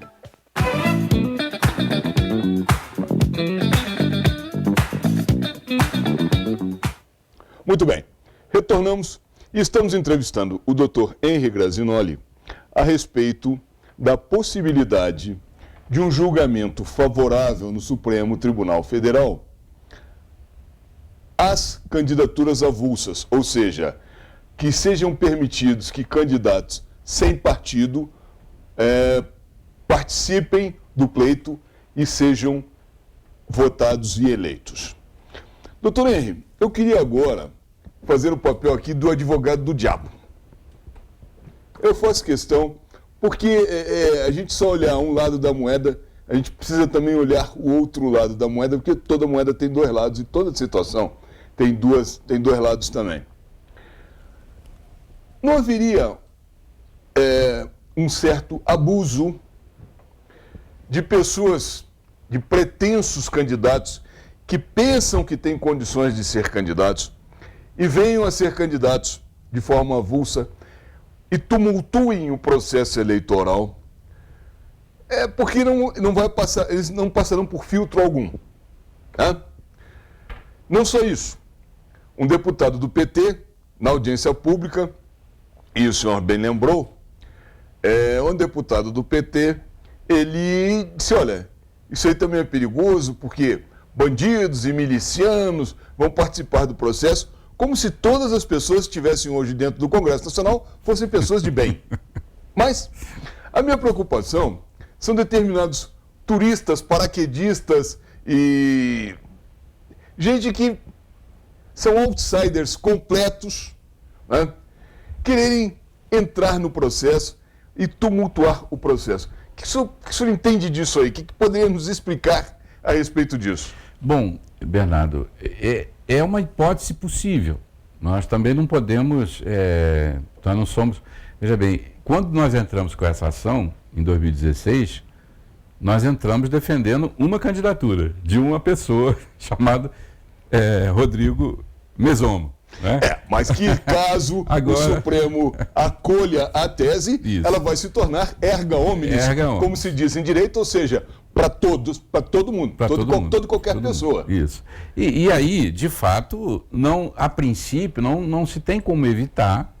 Muito bem, retornamos e estamos entrevistando o Dr. Henry Grazinoli a respeito da possibilidade de um julgamento favorável no Supremo Tribunal Federal às candidaturas avulsas, ou seja, que sejam permitidos que candidatos sem partido participem do pleito e sejam votados e eleitos. Doutor Henry, eu queria agora fazer o papel aqui do advogado do diabo. Eu faço questão porque a gente só olhar um lado da moeda, a gente precisa também olhar o outro lado da moeda, porque toda moeda tem dois lados e toda situação tem dois lados também. Não haveria um certo abuso de pessoas, de pretensos candidatos que pensam que têm condições de ser candidatos e venham a ser candidatos de forma avulsa e tumultuem o processo eleitoral, porque não vai passar, eles não passarão por filtro algum. Né? Não só isso. Um deputado do PT, na audiência pública, e o senhor bem lembrou, um deputado do PT, ele disse, olha, isso aí também é perigoso porque bandidos e milicianos vão participar do processo, como se todas as pessoas que estivessem hoje dentro do Congresso Nacional fossem pessoas de bem. Mas a minha preocupação são determinados turistas, paraquedistas e gente que são outsiders completos, né, quererem entrar no processo e tumultuar o processo. O que o senhor entende disso aí? O que poderia nos explicar a respeito disso?
Bom, Bernardo, é uma hipótese possível. Nós também não podemos, nós não somos... Veja bem, quando nós entramos com essa ação, em 2016, nós entramos defendendo uma candidatura de uma pessoa chamada Rodrigo Mesomo. Né?
Mas que caso
Agora...
o Supremo acolha a tese,
Isso.
ela vai se tornar erga omnes, como se diz em direito, ou seja, para todos, para todo mundo, toda qualquer pessoa.
Isso. E aí, de fato, a princípio, não se tem como evitar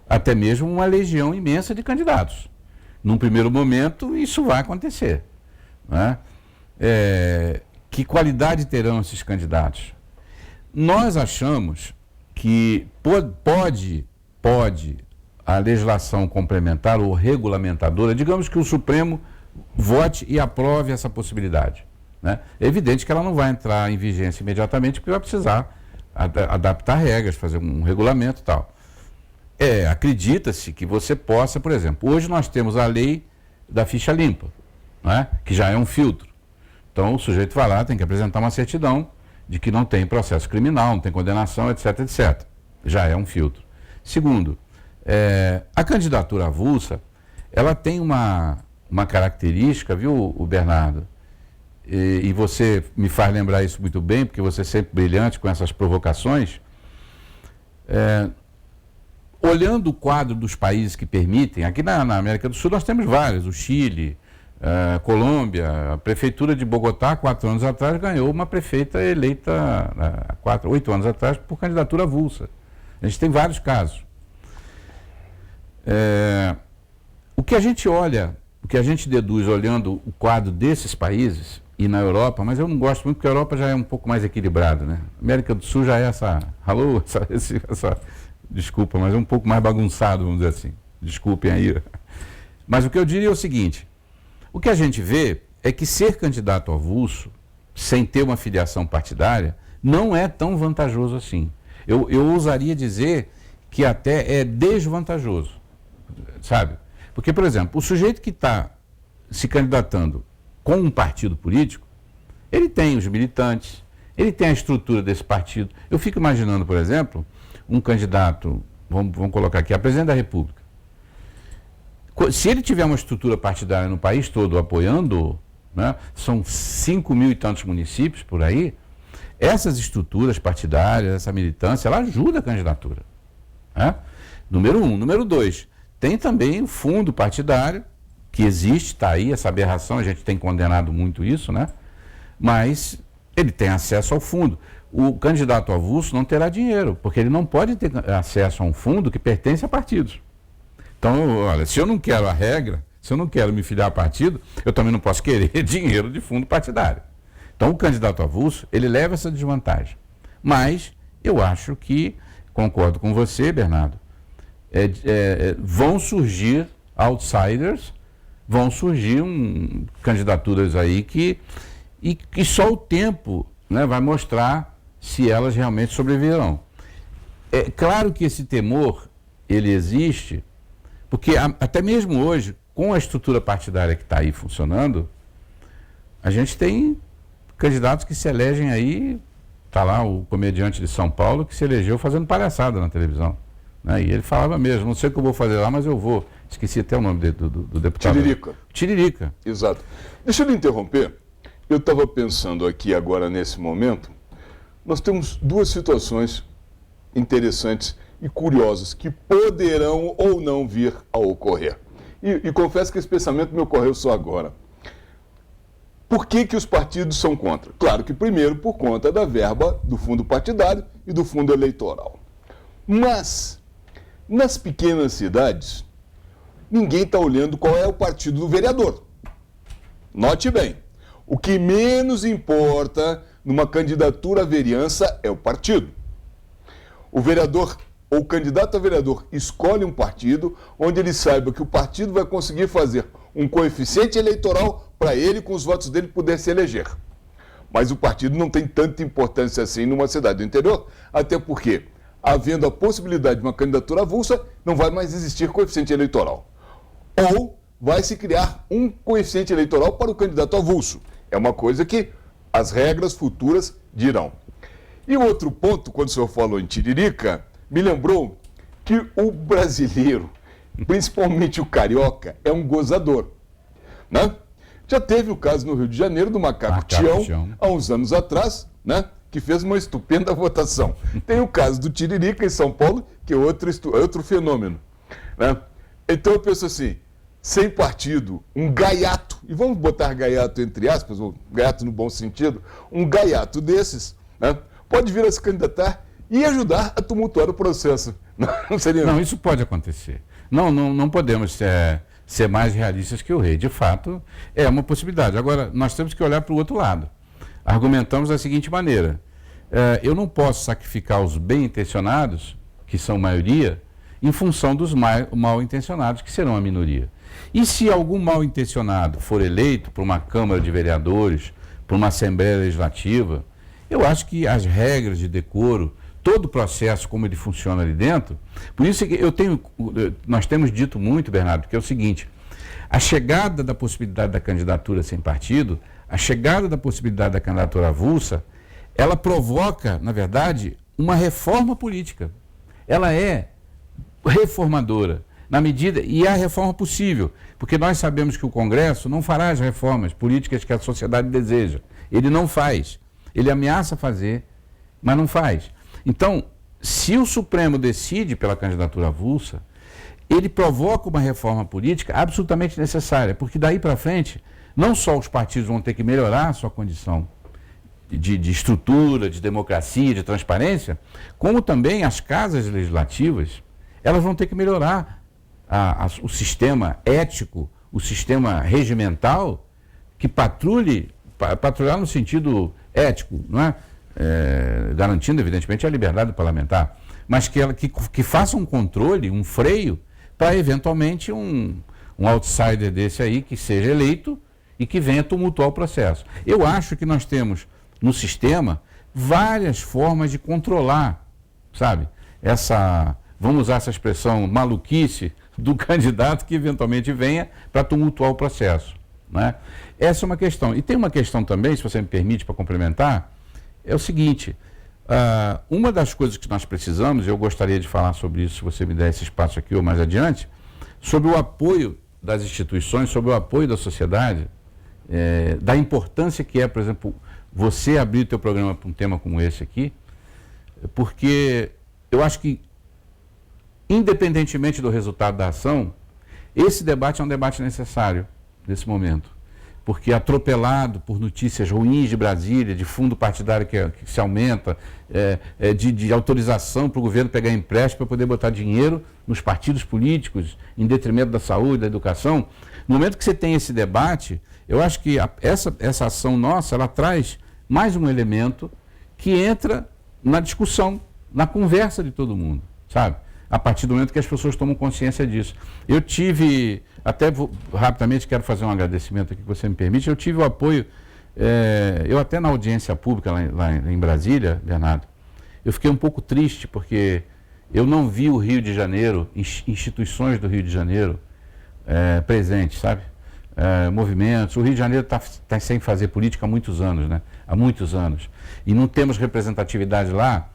até mesmo uma legião imensa de candidatos. Num primeiro momento, isso vai acontecer. Né? Que qualidade terão esses candidatos? Nós achamos que pode a legislação complementar ou regulamentadora, digamos que o Supremo vote e aprove essa possibilidade. Né? É evidente que ela não vai entrar em vigência imediatamente, porque vai precisar adaptar regras, fazer um regulamento e tal. Acredita-se que você possa, por exemplo, hoje nós temos a lei da ficha limpa, né? Que já é um filtro. Então o sujeito vai lá, tem que apresentar uma certidão de que não tem processo criminal, não tem condenação, etc, etc. Já é um filtro. Segundo, a candidatura avulsa, ela tem uma característica, viu, Bernardo? E você me faz lembrar isso muito bem, porque você é sempre brilhante com essas provocações. Olhando o quadro dos países que permitem, aqui na América do Sul nós temos vários, o Chile, Colômbia, a prefeitura de Bogotá, 4 anos atrás, ganhou uma prefeita eleita, 8 anos atrás, por candidatura avulsa. A gente tem vários casos. O que a gente olha, o que a gente deduz olhando o quadro desses países, e na Europa, mas eu não gosto muito porque a Europa já é um pouco mais equilibrada, né? A América do Sul já é desculpa, mas é um pouco mais bagunçado, vamos dizer assim. Desculpem aí. Mas o que eu diria é o seguinte, o que a gente vê é que ser candidato avulso, sem ter uma filiação partidária, não é tão vantajoso assim. Eu ousaria dizer que até é desvantajoso, sabe? Porque, por exemplo, o sujeito que está se candidatando com um partido político, ele tem os militantes, ele tem a estrutura desse partido. Eu fico imaginando, por exemplo, um candidato, vamos colocar aqui, a presidente da República. Se ele tiver uma estrutura partidária no país todo apoiando, né, são 5 mil e tantos municípios por aí, essas estruturas partidárias, essa militância, ela ajuda a candidatura. Né? Número 1. Número 2, tem também o fundo partidário, que existe, está aí, essa aberração, a gente tem condenado muito isso, né? Mas ele tem acesso ao fundo. O candidato avulso não terá dinheiro, porque ele não pode ter acesso a um fundo que pertence a partidos. Então, olha, se eu não quero a regra, se eu não quero me filiar a partido, eu também não posso querer dinheiro de fundo partidário. Então, o candidato avulso, ele leva essa desvantagem. Mas, eu acho que, concordo com você, Bernardo, vão surgir outsiders, vão surgir candidaturas aí que só o tempo, né, vai mostrar se elas realmente sobreviverão. É claro que esse temor, ele existe, porque até mesmo hoje, com a estrutura partidária que está aí funcionando, a gente tem candidatos que se elegem aí, está lá o comediante de São Paulo que se elegeu fazendo palhaçada na televisão. Né? E ele falava mesmo, não sei o que eu vou fazer lá, mas eu vou. Esqueci até o nome do deputado.
Tiririca.
Tiririca.
Exato. Deixa eu lhe interromper. Eu estava pensando aqui agora, nesse momento, nós temos duas situações interessantes e curiosas que poderão ou não vir a ocorrer. E confesso que esse pensamento me ocorreu só agora. Por que os partidos são contra? Claro que primeiro por conta da verba do fundo partidário e do fundo eleitoral. Mas, nas pequenas cidades, ninguém está olhando qual é o partido do vereador. Note bem, o que menos importa numa candidatura à vereança é o partido. O vereador ou o candidato a vereador escolhe um partido onde ele saiba que o partido vai conseguir fazer um coeficiente eleitoral para ele, com os votos dele, poder se eleger. Mas o partido não tem tanta importância assim numa cidade do interior, até porque, havendo a possibilidade de uma candidatura avulsa, não vai mais existir coeficiente eleitoral. Ou vai se criar um coeficiente eleitoral para o candidato avulso. É uma coisa que as regras futuras dirão. E outro ponto, quando o senhor falou em Tiririca, me lembrou que o brasileiro, principalmente o carioca, é um gozador, né? Já teve o caso no Rio de Janeiro do Macaco Tião, há uns anos atrás, né? Que fez uma estupenda votação. Tem o caso do Tiririca em São Paulo, que é outro fenômeno, né? Então eu penso assim, sem partido, um gaiato, e vamos botar gaiato entre aspas, ou gaiato no bom sentido, um gaiato desses, né? Pode vir a se candidatar e ajudar a tumultuar o processo. Não seria?
Não, isso pode acontecer. Não podemos ser mais realistas que o rei. De fato, é uma possibilidade. Agora, nós temos que olhar para o outro lado. Argumentamos da seguinte maneira: eu não posso sacrificar os bem-intencionados, que são maioria, em função dos mal-intencionados, que serão a minoria. E se algum mal-intencionado for eleito por uma Câmara de Vereadores, por uma Assembleia Legislativa, eu acho que as regras de decoro, todo o processo, como ele funciona ali dentro, por isso que nós temos dito muito, Bernardo, que é o seguinte: a chegada da possibilidade da candidatura sem partido, a chegada da possibilidade da candidatura avulsa, ela provoca, na verdade, uma reforma política. Ela é reformadora, na medida, e é a reforma possível, porque nós sabemos que o Congresso não fará as reformas políticas que a sociedade deseja. Ele não faz. Ele ameaça fazer, mas não faz. Então, se o Supremo decide pela candidatura avulsa, ele provoca uma reforma política absolutamente necessária, porque daí para frente, não só os partidos vão ter que melhorar a sua condição de estrutura, de democracia, de transparência, como também as casas legislativas, elas vão ter que melhorar o sistema ético, o sistema regimental, que patrulhar no sentido ético, não é? Garantindo, evidentemente, a liberdade parlamentar, mas que faça um controle, um freio, para eventualmente um outsider desse aí que seja eleito e que venha tumultuar o processo. Eu acho que nós temos no sistema várias formas de controlar, sabe, vamos usar essa expressão, maluquice do candidato que eventualmente venha para tumultuar o processo, né? Essa é uma questão. E tem uma questão também, se você me permite, para complementar, é o seguinte: uma das coisas que nós precisamos, e eu gostaria de falar sobre isso, se você me der esse espaço aqui ou mais adiante, sobre o apoio das instituições, sobre o apoio da sociedade, da importância que é, por exemplo, você abrir o teu programa para um tema como esse aqui, porque eu acho que, independentemente do resultado da ação, esse debate é um debate necessário nesse momento. Porque atropelado por notícias ruins de Brasília, de fundo partidário que se aumenta, de autorização para o governo pegar empréstimo para poder botar dinheiro nos partidos políticos, em detrimento da saúde, da educação. No momento que você tem esse debate, eu acho que essa ação nossa, ela traz mais um elemento que entra na discussão, na conversa de todo mundo, sabe? A partir do momento que as pessoas tomam consciência disso. Eu tive, rapidamente quero fazer um agradecimento aqui, que você me permite, eu tive o apoio, eu até na audiência pública lá em Brasília, Bernardo, eu fiquei um pouco triste porque eu não vi o Rio de Janeiro, instituições do Rio de Janeiro presentes, sabe? Movimentos. O Rio de Janeiro está sem fazer política há muitos anos, né? Há muitos anos. E não temos representatividade lá.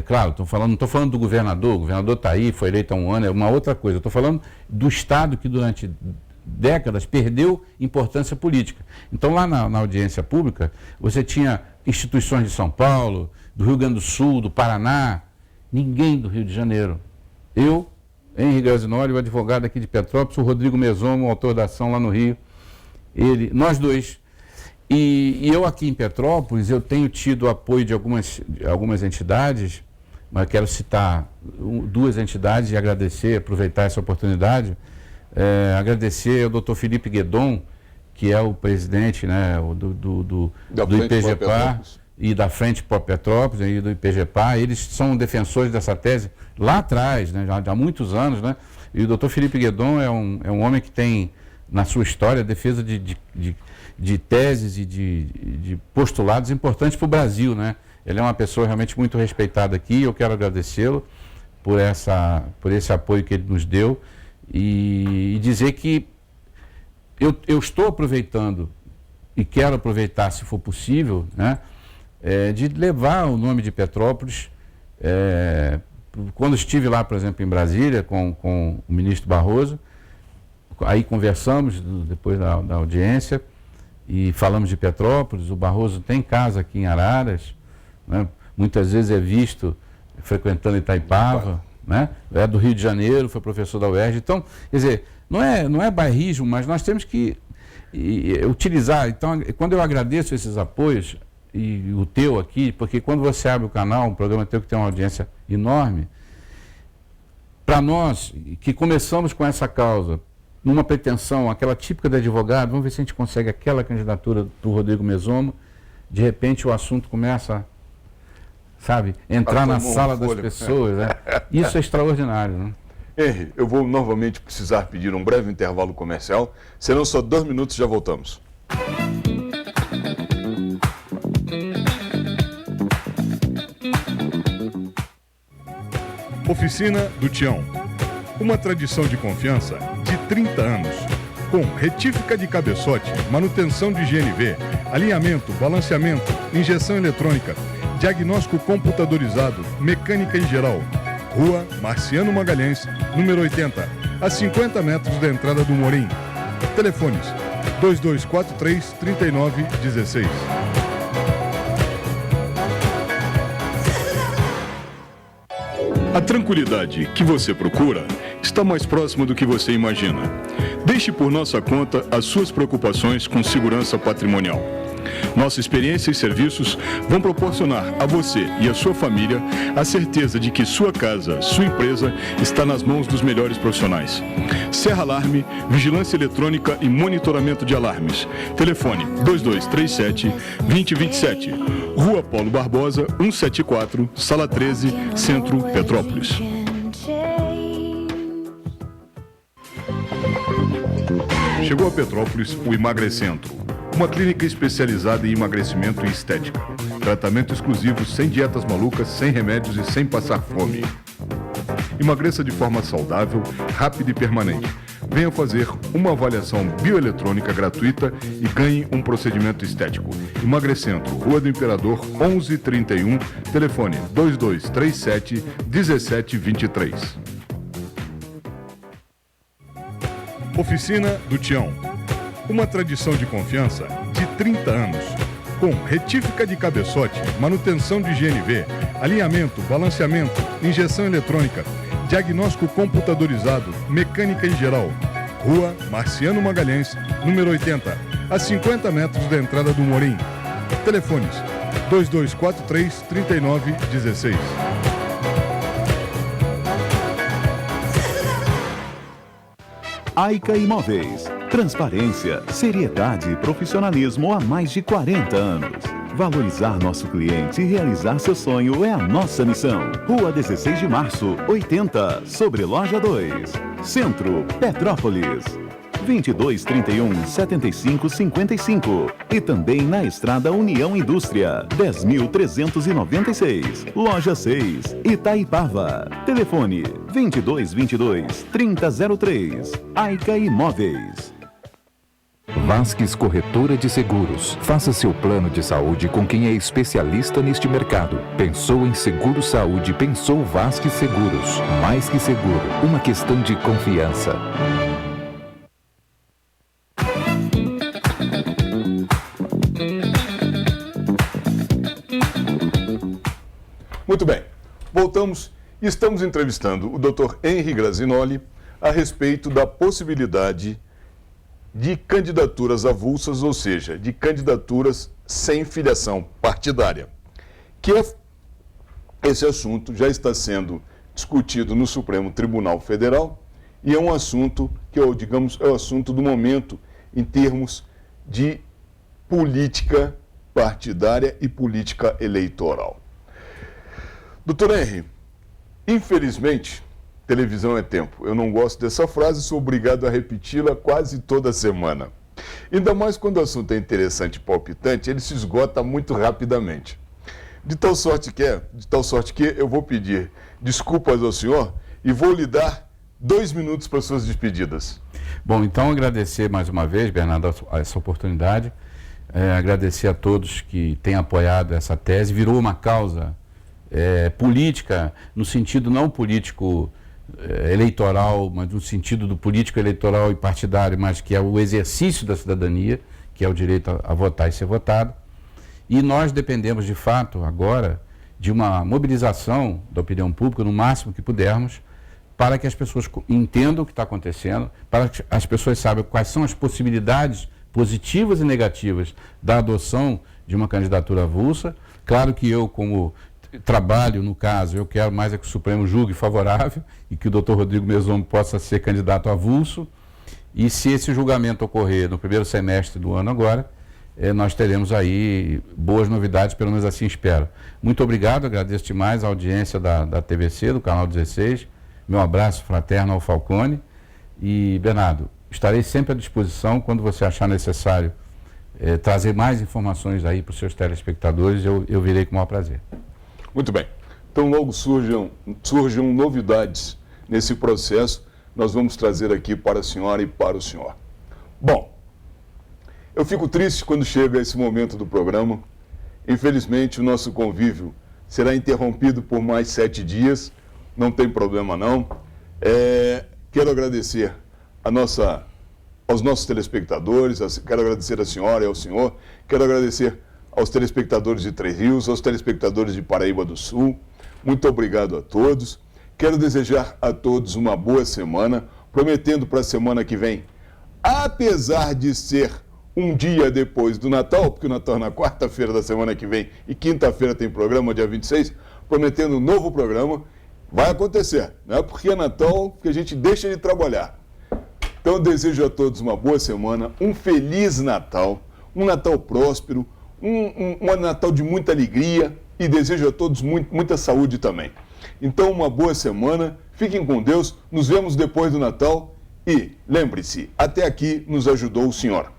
Claro, não estou falando do governador, o governador está aí, foi eleito há um ano, é uma outra coisa. Estou falando do Estado que durante décadas perdeu importância política. Então lá na audiência pública, você tinha instituições de São Paulo, do Rio Grande do Sul, do Paraná, ninguém do Rio de Janeiro. Eu, Henri Grazinoli, o advogado aqui de Petrópolis, o Rodrigo Mesomo, o autor da ação lá no Rio, nós dois. E eu aqui em Petrópolis, eu tenho tido apoio de algumas entidades, mas quero citar duas entidades e agradecer, aproveitar essa oportunidade, agradecer ao Dr. Felipe Guedon, que é o presidente, né, do IPGPA e da Frente Pro Petrópolis e do IPGPA. Eles são defensores dessa tese lá atrás, né, já há muitos anos, né? E o Dr. Felipe Guedon é um homem que tem na sua história a defesa de teses e de postulados importantes para o Brasil, né? Ele é uma pessoa realmente muito respeitada aqui. Eu quero agradecê-lo por esse apoio que ele nos deu e dizer que eu estou aproveitando e quero aproveitar, se for possível, né, de levar o nome de Petrópolis. Quando estive lá, por exemplo, em Brasília com o ministro Barroso, aí conversamos depois da audiência e falamos de Petrópolis. O Barroso tem casa aqui em Araras, né? Muitas vezes é visto frequentando Itaipava, né? É do Rio de Janeiro, foi professor da UERJ. Então, quer dizer, não é bairrismo, mas nós temos que utilizar. Então, quando eu agradeço esses apoios, e o teu aqui, porque quando você abre o canal, um programa teu que tem uma audiência enorme, para nós que começamos com essa causa, numa pretensão, aquela típica de advogado, vamos ver se a gente consegue aquela candidatura do Rodrigo Mesomo, de repente o assunto começa, sabe, entrar na sala das pessoas, né? Isso é extraordinário, né?
Henry, eu vou novamente precisar pedir um breve intervalo comercial, senão só 2 minutos já voltamos.
Oficina do Tião. Uma tradição de confiança de 30 anos. Com retífica de cabeçote, manutenção de GNV, alinhamento, balanceamento, injeção eletrônica, diagnóstico computadorizado, mecânica em geral. Rua Marciano Magalhães, número 80, a 50 metros da entrada do Morim. Telefones 2243-3916. A tranquilidade que você procura está mais próxima do que você imagina. Deixe por nossa conta as suas preocupações com segurança patrimonial. Nossa experiência e serviços vão proporcionar a você e a sua família a certeza de que sua casa, sua empresa, está nas mãos dos melhores profissionais. Serra Alarme, vigilância eletrônica e monitoramento de alarmes. Telefone 2237-2027. Rua Paulo Barbosa, 174, Sala 13, Centro, Petrópolis. Chegou a Petrópolis o Emagrecentro, uma clínica especializada em emagrecimento e estética. Tratamento exclusivo, sem dietas malucas, sem remédios e sem passar fome. Emagreça de forma saudável, rápida e permanente. Venha fazer uma avaliação bioeletrônica gratuita e ganhe um procedimento estético. Emagrecentro, Rua do Imperador, 1131, telefone 2237-1723. Oficina do Tião. Uma tradição de confiança de 30 anos. Com retífica de cabeçote, manutenção de GNV, alinhamento, balanceamento, injeção eletrônica, diagnóstico computadorizado, mecânica em geral. Rua Marciano Magalhães, número 80, a 50 metros da entrada do Morim. Telefones 2243-3916.
Aica Imóveis. Transparência, seriedade e profissionalismo há mais de 40 anos. Valorizar nosso cliente e realizar seu sonho é a nossa missão. Rua 16 de Março, 80, sobre Loja 2. Centro, Petrópolis. 2231-7555. E também na Estrada União Indústria, 10.396. Loja 6, Itaipava. Telefone 2222-3003. Aica Imóveis.
Vasques Corretora de Seguros. Faça seu plano de saúde com quem é especialista neste mercado. Pensou em seguro saúde, pensou Vasques Seguros. Mais que seguro, uma questão de confiança.
Muito bem, voltamos e estamos entrevistando o Dr. Henry Grazinoli a respeito da possibilidade de candidaturas avulsas, ou seja, de candidaturas sem filiação partidária, que esse assunto já está sendo discutido no Supremo Tribunal Federal e é um assunto que, digamos, é o assunto do momento em termos de política partidária e política eleitoral. Doutor Henry, infelizmente, televisão é tempo. Eu não gosto dessa frase, sou obrigado a repeti-la quase toda semana. Ainda mais quando o assunto é interessante e palpitante, ele se esgota muito rapidamente. De tal sorte que eu vou pedir desculpas ao senhor e vou lhe dar 2 minutos para suas despedidas.
Bom, então agradecer mais uma vez, Bernardo, essa oportunidade. Agradecer a todos que têm apoiado essa tese. Virou uma causa política, no sentido não político eleitoral, mas no sentido do político eleitoral e partidário, mas que é o exercício da cidadania, que é o direito a votar e ser votado. E nós dependemos, de fato, agora, de uma mobilização da opinião pública, no máximo que pudermos, para que as pessoas entendam o que está acontecendo, para que as pessoas saibam quais são as possibilidades positivas e negativas da adoção de uma candidatura avulsa. Claro que eu, como trabalho, no caso, eu quero mais é que o Supremo julgue favorável e que o doutor Rodrigo Mesomo possa ser candidato avulso. E se esse julgamento ocorrer no primeiro semestre do ano agora, nós teremos aí boas novidades, pelo menos assim espero. Muito obrigado, agradeço demais a audiência da TVC, do Canal 16. Meu abraço fraterno ao Falcone. E, Bernardo, estarei sempre à disposição quando você achar necessário trazer mais informações aí para os seus telespectadores, eu virei com o maior prazer.
Muito bem. Então, logo surjam novidades nesse processo, nós vamos trazer aqui para a senhora e para o senhor. Bom, eu fico triste quando chega esse momento do programa. Infelizmente, o nosso convívio será interrompido por mais 7 dias. Não tem problema, não. Quero agradecer aos nossos telespectadores, quero agradecer à senhora e ao senhor, quero agradecer aos telespectadores de Três Rios, aos telespectadores de Paraíba do Sul. Muito obrigado a todos. Quero desejar a todos uma boa semana, prometendo para a semana que vem, apesar de ser um dia depois do Natal, porque o Natal é na quarta-feira da semana que vem e quinta-feira tem programa, dia 26, prometendo um novo programa. Vai acontecer, não é porque é Natal que a gente deixa de trabalhar. Então eu desejo a todos uma boa semana, um feliz Natal, um Natal próspero, um Natal de muita alegria e desejo a todos muita saúde também. Então uma boa semana, fiquem com Deus, nos vemos depois do Natal e lembre-se, até aqui nos ajudou o Senhor.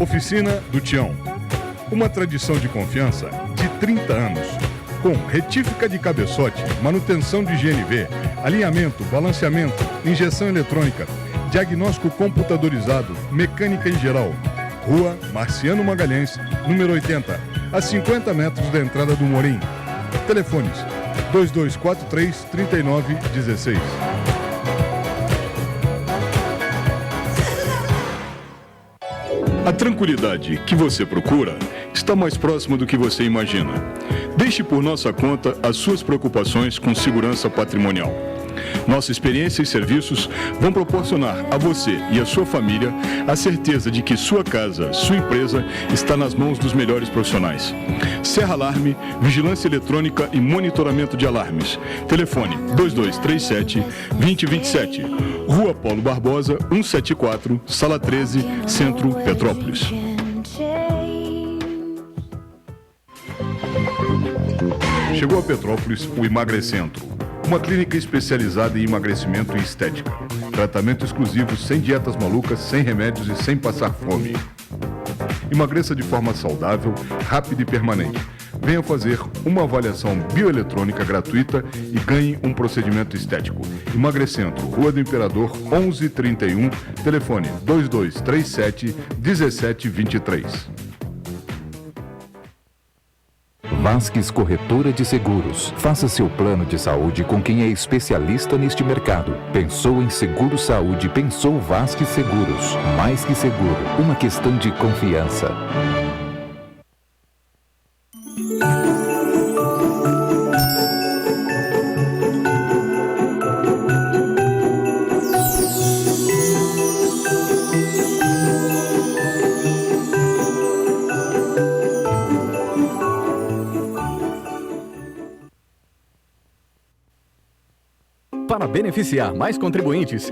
Oficina do Tião. Uma tradição de confiança de 30 anos. Com retífica de cabeçote, manutenção de GNV, alinhamento, balanceamento, injeção eletrônica, diagnóstico computadorizado, mecânica em geral. Rua Marciano Magalhães, número 80, a 50 metros da entrada do Morim. Telefones 2243-3916. A tranquilidade que você procura está mais próxima do que você imagina. Deixe por nossa conta as suas preocupações com segurança patrimonial. Nossa experiência e serviços vão proporcionar a você e a sua família a certeza de que sua casa, sua empresa está nas mãos dos melhores profissionais. Serra Alarme, vigilância eletrônica e monitoramento de alarmes. Telefone 2237-2027. Rua Paulo Barbosa, 174, Sala 13, Centro, Petrópolis. Chegou a Petrópolis o Emagrecentro, uma clínica especializada em emagrecimento e estética. Tratamento exclusivo, sem dietas malucas, sem remédios e sem passar fome. Emagreça de forma saudável, rápida e permanente. Venha fazer uma avaliação bioeletrônica gratuita e ganhe um procedimento estético. Emagrecentro, Rua do Imperador, 1131, telefone 2237-1723.
Vasques Corretora de Seguros. Faça seu plano de saúde com quem é especialista neste mercado. Pensou em seguro saúde, pensou Vasques Seguros. Mais que seguro, uma questão de confiança.
Para beneficiar mais contribuintes,